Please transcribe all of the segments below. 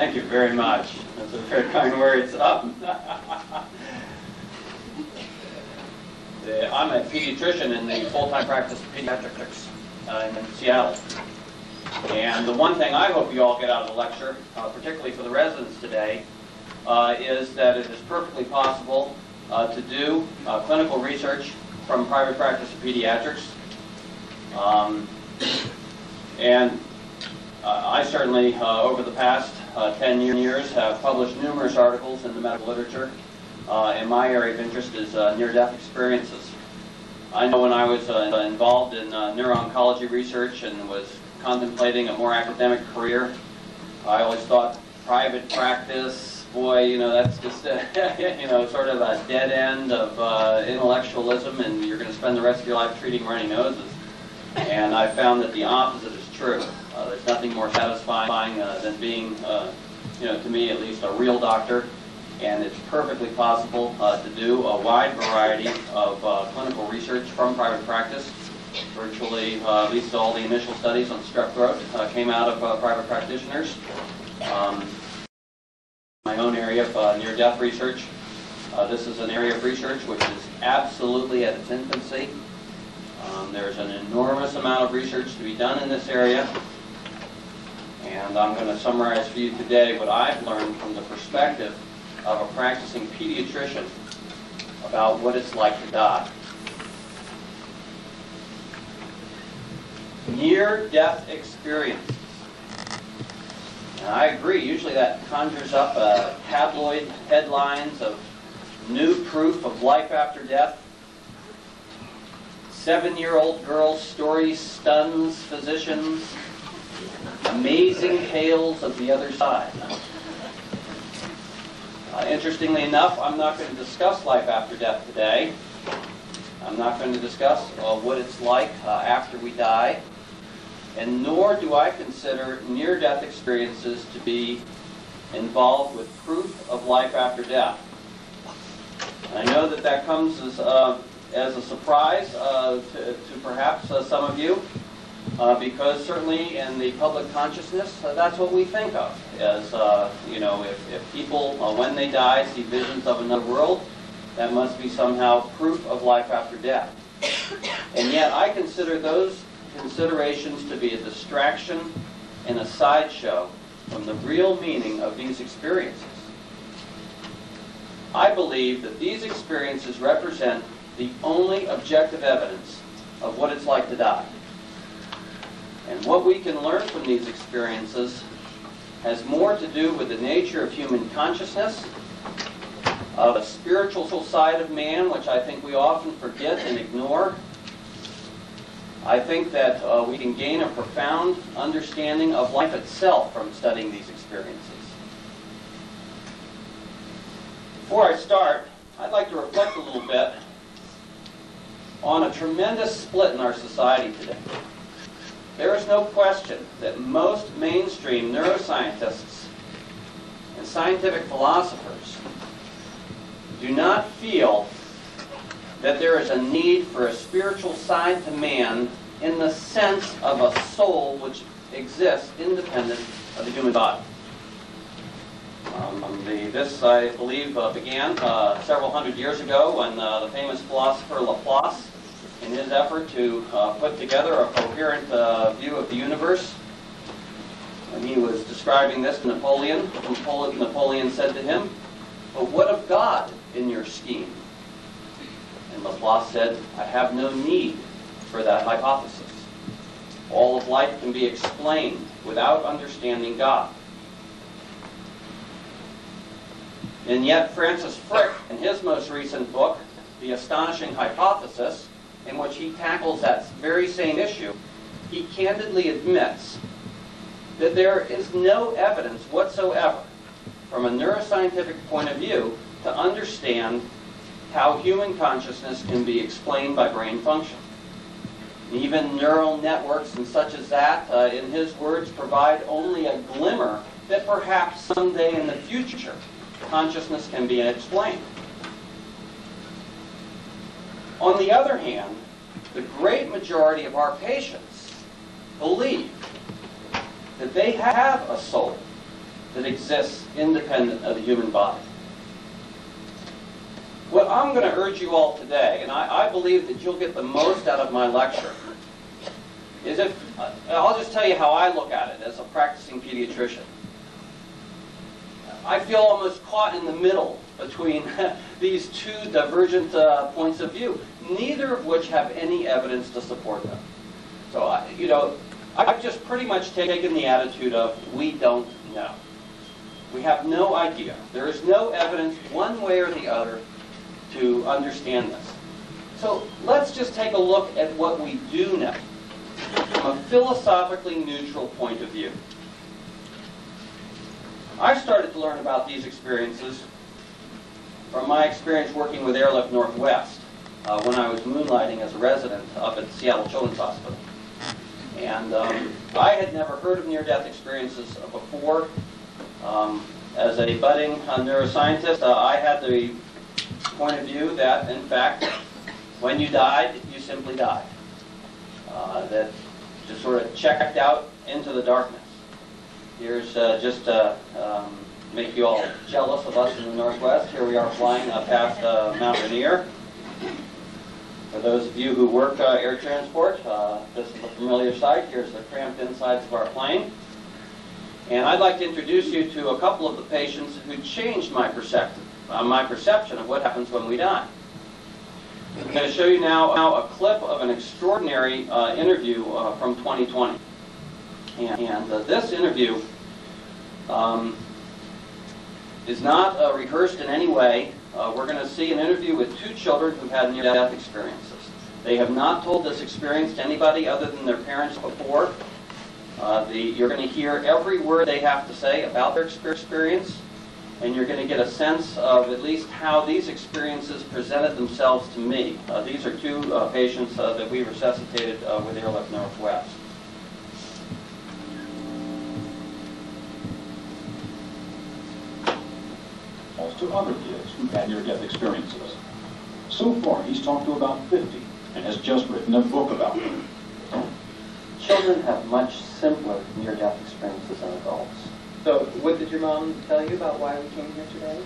Thank you very much. That's a very kind words. I'm a pediatrician in the full-time practice of pediatrics in Seattle. And the one thing I hope you all get out of the lecture, particularly for the residents today, is that it is perfectly possible to do clinical research from private practice of pediatrics. I certainly, over the past 10 years, have published numerous articles in the medical literature, and my area of interest is near-death experiences. I know when I was involved in neuro-oncology research and was contemplating a more academic career, I always thought private practice, boy, you know, that's just sort of a dead end of intellectualism, and you're going to spend the rest of your life treating runny noses. And I found that the opposite is true. There's nothing more satisfying than being, to me at least, a real doctor. And it's perfectly possible to do a wide variety of clinical research from private practice. Virtually, at least all the initial studies on strep throat came out of private practitioners. My own area of near-death research. This is an area of research which is absolutely at its infancy. There's an enormous amount of research to be done in this area. And I'm going to summarize for you today what I've learned from the perspective of a practicing pediatrician about what it's like to die. Near-death experiences. And I agree, usually that conjures up tabloid headlines of new proof of life after death. 7-year-old girl's story stuns physicians. Amazing tales of the other side. Interestingly enough, I'm not going to discuss life after death today. I'm not going to discuss what it's like after we die. And nor do I consider near-death experiences to be involved with proof of life after death. I know that that comes as a surprise to perhaps some of you, because certainly in the public consciousness, that's what we think of as, if people, when they die, see visions of another world, that must be somehow proof of life after death. And yet I consider those considerations to be a distraction and a sideshow from the real meaning of these experiences. I believe that these experiences represent the only objective evidence of what it's like to die. And what we can learn from these experiences has more to do with the nature of human consciousness, of a spiritual side of man, which I think we often forget and ignore. I think that we can gain a profound understanding of life itself from studying these experiences. Before I start, I'd like to reflect a little bit on a tremendous split in our society today. There is no question that most mainstream neuroscientists and scientific philosophers do not feel that there is a need for a spiritual side to man in the sense of a soul which exists independent of the human body. This, I believe, began several hundred years ago when the famous philosopher Laplace, in his effort to put together a coherent view of the universe, when he was describing this to Napoleon, Napoleon said to him, "But what of God in your scheme?" And Laplace said, "I have no need for that hypothesis. All of life can be explained without understanding God." And yet Francis Crick, in his most recent book, The Astonishing Hypothesis, in which he tackles that very same issue, he candidly admits that there is no evidence whatsoever from a neuroscientific point of view to understand how human consciousness can be explained by brain function. Even neural networks and such as that, in his words, provide only a glimmer that perhaps someday in the future consciousness can be explained. On the other hand, the great majority of our patients believe that they have a soul that exists independent of the human body. What I'm going to urge you all today, and I believe that you'll get the most out of my lecture, is if, I'll just tell you how I look at it as a practicing pediatrician. I feel almost caught in the middle between these two divergent points of view, neither of which have any evidence to support them. So, I've just pretty much taken the attitude of, we don't know. We have no idea. There is no evidence one way or the other to understand this. So let's just take a look at what we do know from a philosophically neutral point of view. I started to learn about these experiences from my experience working with Airlift Northwest when I was moonlighting as a resident up at the Seattle Children's Hospital. And I had never heard of near-death experiences before. As a budding neuroscientist, I had the point of view that, in fact, when you died, you simply died. That just sort of checked out into the darkness. Here's just to make you all jealous of us in the Northwest. Here we are flying past Mount Rainier. For those of you who work air transport, this is a familiar sight. Here's the cramped insides of our plane. And I'd like to introduce you to a couple of the patients who changed my perception of what happens when we die. I'm going to show you now a clip of an extraordinary interview from 2020. And this interview is not rehearsed in any way. We're going to see an interview with two children who've had near-death experiences. They have not told this experience to anybody other than their parents before. You're going to hear every word they have to say about their experience, and you're going to get a sense of at least how these experiences presented themselves to me. These are two patients that we resuscitated with Airlift Northwest. As to other kids who've had near-death experiences. So far, he's talked to about 50 and has just written a book about them. Children have much simpler near-death experiences than adults. So, what did your mom tell you about why we came here today?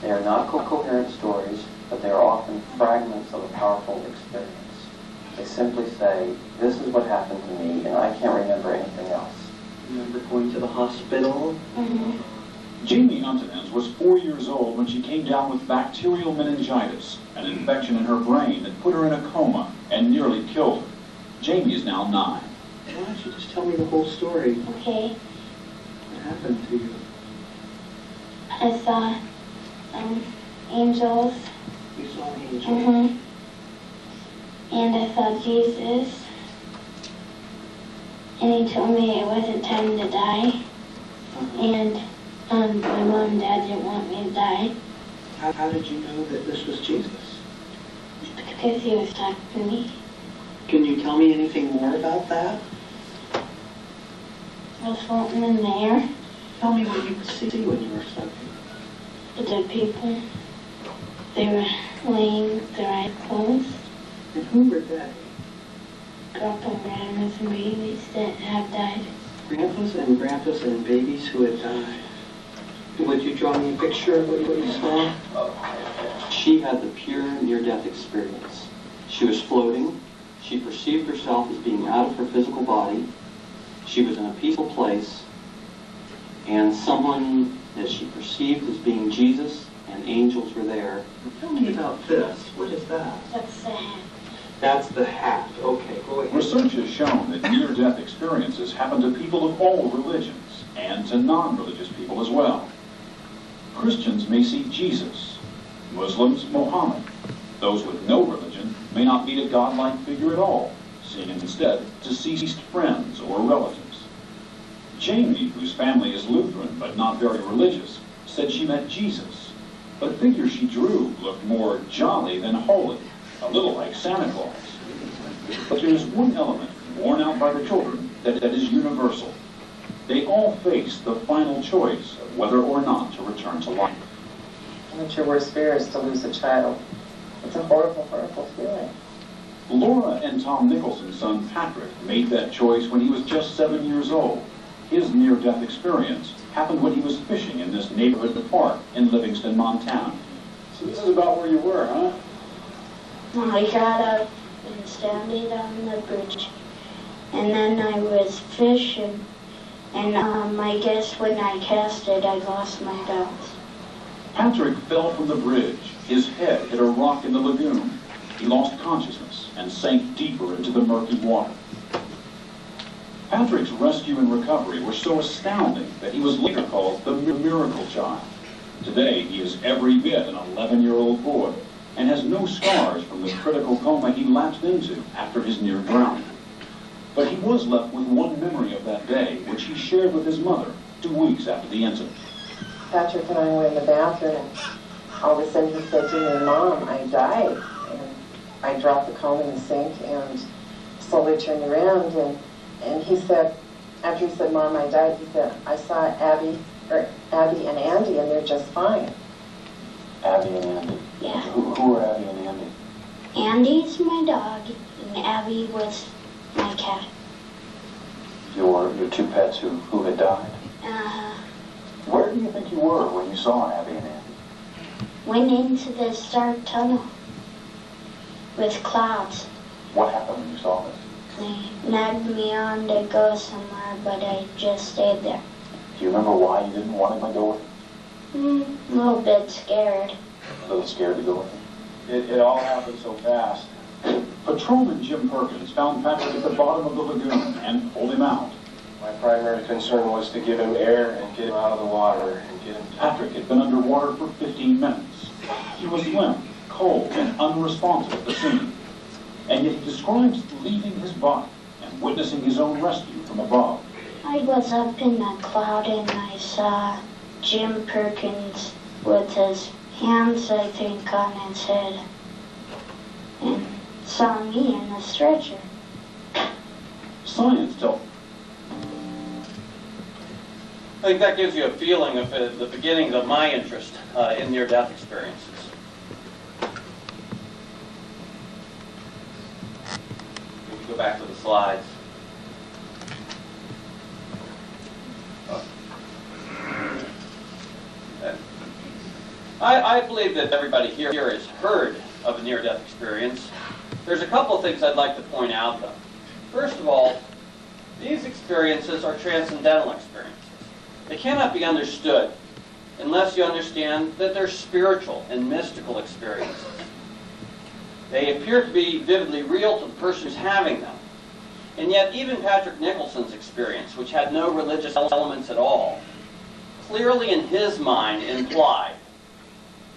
They are not coherent stories, but they are often fragments of a powerful experience. They simply say, this is what happened to me, and I can't remember anything else. Remember going to the hospital? Mm-hmm. Jamie Untonens was 4 years old when she came down with bacterial meningitis, an infection in her brain that put her in a coma and nearly killed her. Jamie is now 9. Why don't you just tell me the whole story? Okay. What happened to you? I saw angels. You saw angels? Mm-hmm. And I saw Jesus. And he told me it wasn't time to die. And my mom and dad didn't want me to die. How did you know that this was Jesus? Because he was talking to me. Can you tell me anything more about that? I was floating in the air. Tell me what you could see when you were sleeping. The dead people. They were laying with their eyes closed. And who were they? Grandpa, grandmas, and babies that have died. Grandpas and babies who had died. Would you draw me a picture of what you saw? She had the pure near-death experience. She was floating. She perceived herself as being out of her physical body. She was in a peaceful place. And someone that she perceived as being Jesus and angels were there. Tell me about this. What is that? That's the hat. That's the hat. Okay, go ahead. Research has shown that near-death experiences happen to people of all religions and to non-religious people as well. Christians may see Jesus, Muslims Mohammed. Those with no religion may not meet a godlike figure at all, seeing instead deceased friends or relatives. Jamie, whose family is Lutheran but not very religious, said she met Jesus. But the figure she drew looked more jolly than holy, a little like Santa Claus. But there is one element borne out by the children that is universal. They all face the final choice of whether or not to return to life. What's your worst fear is to lose a child. It's a horrible, horrible feeling. Laura and Tom Nicholson's son Patrick made that choice when he was just 7 years old. His near-death experience happened when he was fishing in this neighborhood park in Livingston, Montana. So this is about where you were, huh? I got up and standing on the bridge, and then I was fishing, and I guess when I cast it, I lost my balance. Patrick fell from the bridge. His head hit a rock in the lagoon. He lost consciousness and sank deeper into the murky water. Patrick's rescue and recovery were so astounding that he was later called the miracle child. Today, he is every bit an 11-year-old boy and has no scars from the critical coma he lapsed into after his near drowning. But he was left with one memory of that day, which he shared with his mother 2 weeks after the incident. Patrick and I were in the bathroom, and all of a sudden he said to me, "Mom, I died." And I dropped the comb in the sink and slowly turned around, and he said, after he said, "Mom, I died," he said, "I saw Abby and Andy, and they're just fine." Abby and Andy. Yeah. Who are Abby and Andy? Andy's my dog, and Abby was my cat. Your two pets who had died. Where do you think you were when you saw Abby and Andy? Went into this dark tunnel with clouds. What happened when you saw this? They nagged me on to go somewhere, but I just stayed there. Do you remember why you didn't want him to go with you? A little bit scared. A little scared to go with him? It all happened so fast. Patrolman Jim Perkins found Patrick at the bottom of the lagoon and pulled him out. My primary concern was to give him air and get him out of the water and get him... Patrick had been underwater for 15 minutes. He was limp, cold, and unresponsive at the scene. And yet he describes leaving his body and witnessing his own rescue from above. I was up in a cloud and I saw Jim Perkins with his hands, I think, on his head, and saw me in a stretcher. Science tells I think that gives you a feeling of the beginnings of my interest in near-death experiences. Maybe go back to the slides. I believe that everybody here has heard of a near-death experience. There's a couple of things I'd like to point out, though. First of all, these experiences are transcendental experiences. They cannot be understood unless you understand that they're spiritual and mystical experiences. They appear to be vividly real to the person who's having them. And yet even Patrick Nicholson's experience, which had no religious elements at all, clearly in his mind implied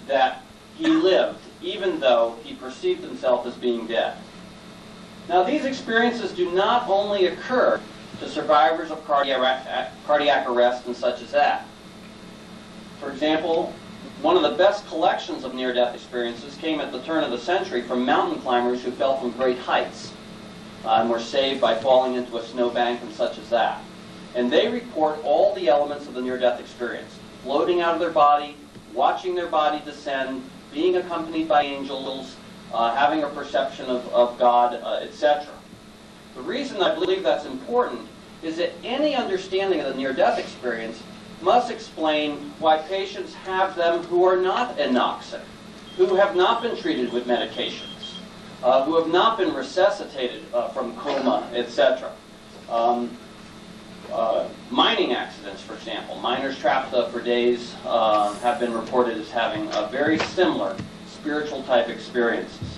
that he lived even though he perceived himself as being dead. Now these experiences do not only occur to survivors of cardiac arrest and such as that. For example, one of the best collections of near-death experiences came at the turn of the century from mountain climbers who fell from great heights and were saved by falling into a snowbank and such as that. And they report all the elements of the near-death experience: floating out of their body, watching their body descend, being accompanied by angels, having a perception of God, etc. The reason I believe that's important is that any understanding of the near-death experience must explain why patients have them who are not anoxic, who have not been treated with medications, who have not been resuscitated from coma, etc. Mining accidents, for example. Miners trapped for days have been reported as having very similar spiritual type experiences.